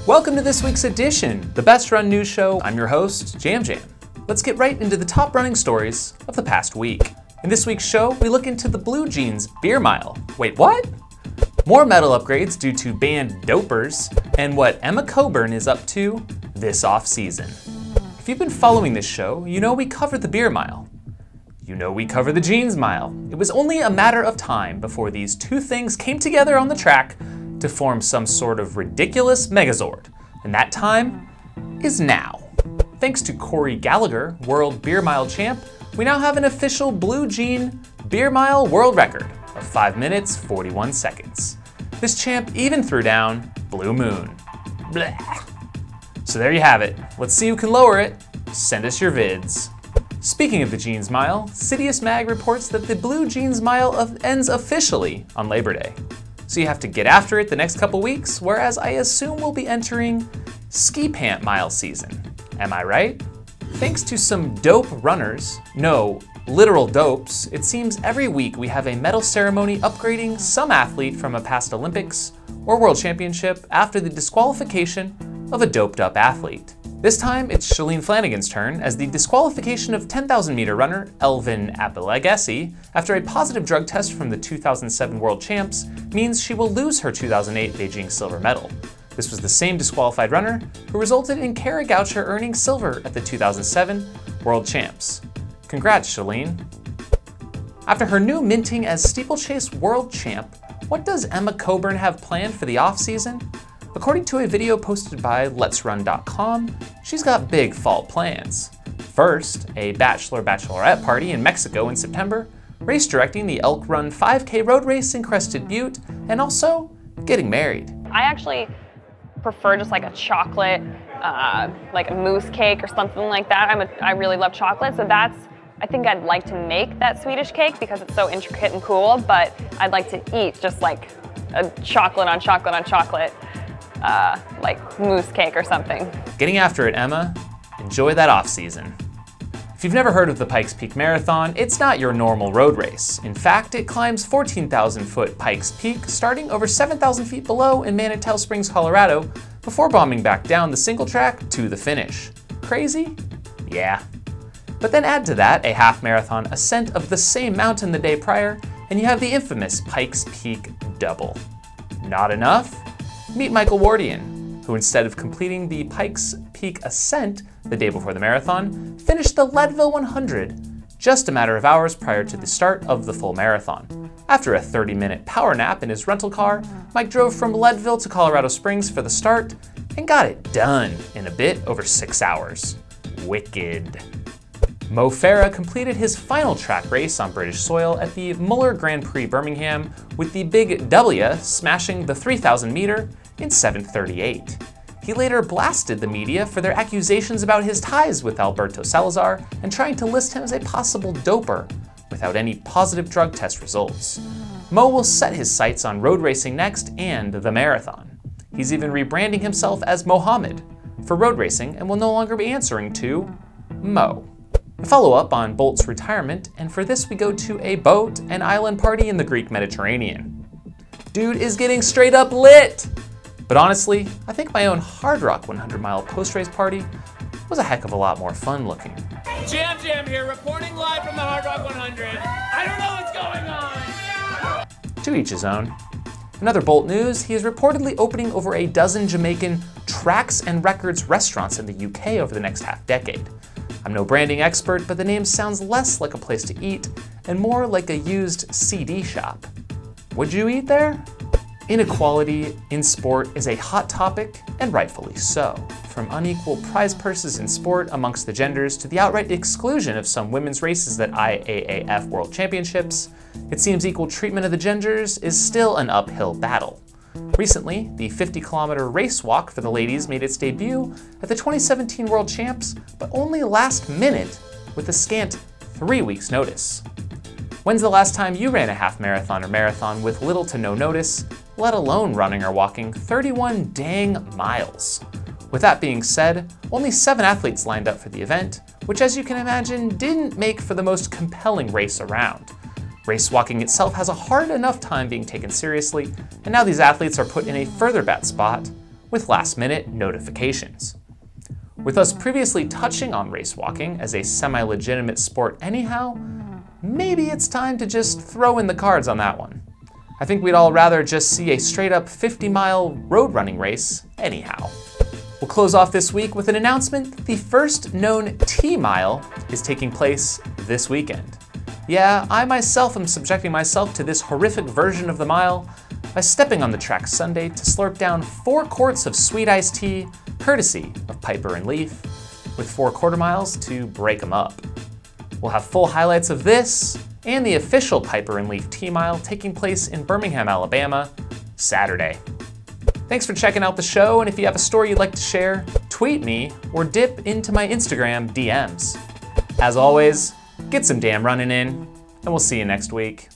Welcome to this week's edition, the Best Run News Show. I'm your host, Jam Jam. Let's get right into the top running stories of the past week. In this week's show, we look into the Blue Jeans Beer Mile. Wait, what? More medal upgrades due to banned dopers, and what Emma Coburn is up to this off-season. If you've been following this show, you know we covered the Beer Mile. You know we covered the Jeans Mile. It was only a matter of time before these two things came together on the track to form some sort of ridiculous megazord, and that time is now. Thanks to Corey Gallagher, World Beer Mile champ, we now have an official Blue Jean Beer Mile world record of 5 minutes, 41 seconds. This champ even threw down Blue Moon. Blah. So there you have it. Let's see who can lower it. Send us your vids. Speaking of the Jeans Mile, Sidious Mag reports that the Blue Jeans Mile ends officially on Labor Day. So you have to get after it the next couple weeks, whereas I assume we'll be entering ski pant mile season. Am I right? Thanks to some dope runners, no, literal dopes, it seems every week we have a medal ceremony upgrading some athlete from a past Olympics or World Championship after the disqualification of a doped up athlete. This time it's Shalane Flanagan's turn, as the disqualification of 10,000 meter runner Elvin Abelegesi after a positive drug test from the 2007 World Champs means she will lose her 2008 Beijing silver medal. This was the same disqualified runner who resulted in Kara Goucher earning silver at the 2007 World Champs. Congrats, Shalane. After her new minting as steeplechase world champ, what does Emma Coburn have planned for the off-season? According to a video posted by letsrun.com, she's got big fall plans. First, a bachelorette party in Mexico in September, race directing the Elk Run 5K road race in Crested Butte, and also getting married. I actually prefer just like a chocolate, like a mousse cake or something like that. I really love chocolate, so I think I'd like to make that Swedish cake because it's so intricate and cool, but I'd like to eat just like a chocolate on chocolate on chocolate, like mousse cake or something. Getting after it, Emma. Enjoy that off season. If you've never heard of the Pikes Peak Marathon, it's not your normal road race. In fact, it climbs 14,000 foot Pikes Peak, starting over 7,000 feet below in Manitou Springs, Colorado, before bombing back down the single track to the finish. Crazy? Yeah. But then add to that a half marathon ascent of the same mountain the day prior, and you have the infamous Pikes Peak double. Not enough? Meet Michael Wardian, who instead of completing the Pikes Peak ascent the day before the marathon, finished the Leadville 100 just a matter of hours prior to the start of the full marathon. After a 30-minute power nap in his rental car, Mike drove from Leadville to Colorado Springs for the start and got it done in a bit over 6 hours. Wicked. Mo Farah completed his final track race on British soil at the Muller Grand Prix Birmingham with the Big W smashing the 3,000 meter in 7:38. He later blasted the media for their accusations about his ties with Alberto Salazar and trying to list him as a possible doper without any positive drug test results. Mo will set his sights on road racing next and the marathon. He's even rebranding himself as Mohammed for road racing and will no longer be answering to Mo. A follow-up on Bolt's retirement, and for this we go to a boat and island party in the Greek Mediterranean. Dude is getting straight up lit! But honestly, I think my own Hard Rock 100-mile post-race party was a heck of a lot more fun looking. Jam Jam here, reporting live from the Hard Rock 100. I don't know what's going on! To each his own. In other Bolt news, he is reportedly opening over a dozen Jamaican Tracks and Records restaurants in the UK over the next half-decade. I'm no branding expert, but the name sounds less like a place to eat and more like a used CD shop. Would you eat there? Inequality in sport is a hot topic, and rightfully so. From unequal prize purses in sport amongst the genders to the outright exclusion of some women's races at IAAF World Championships, it seems equal treatment of the genders is still an uphill battle. Recently, the 50-kilometer race walk for the ladies made its debut at the 2017 World Champs, but only last minute with a scant 3 weeks' notice. When's the last time you ran a half marathon or marathon with little to no notice, let alone running or walking 31 dang miles? With that being said, only 7 athletes lined up for the event, which as you can imagine didn't make for the most compelling race around. Race walking itself has a hard enough time being taken seriously, and now these athletes are put in a further bad spot with last-minute notifications. With us previously touching on race walking as a semi-legitimate sport anyhow, maybe it's time to just throw in the cards on that one. I think we'd all rather just see a straight-up 50-mile road running race anyhow. We'll close off this week with an announcement that the first known T-mile is taking place this weekend. Yeah, I myself am subjecting myself to this horrific version of the mile by stepping on the track Sunday to slurp down 4 quarts of sweet iced tea, courtesy of Piper and Leaf, with 4 quarter miles to break them up. We'll have full highlights of this and the official Piper and Leaf T-mile taking place in Birmingham, Alabama, Saturday. Thanks for checking out the show, and if you have a story you'd like to share, tweet me or dip into my Instagram DMs. As always, get some damn running in, and we'll see you next week.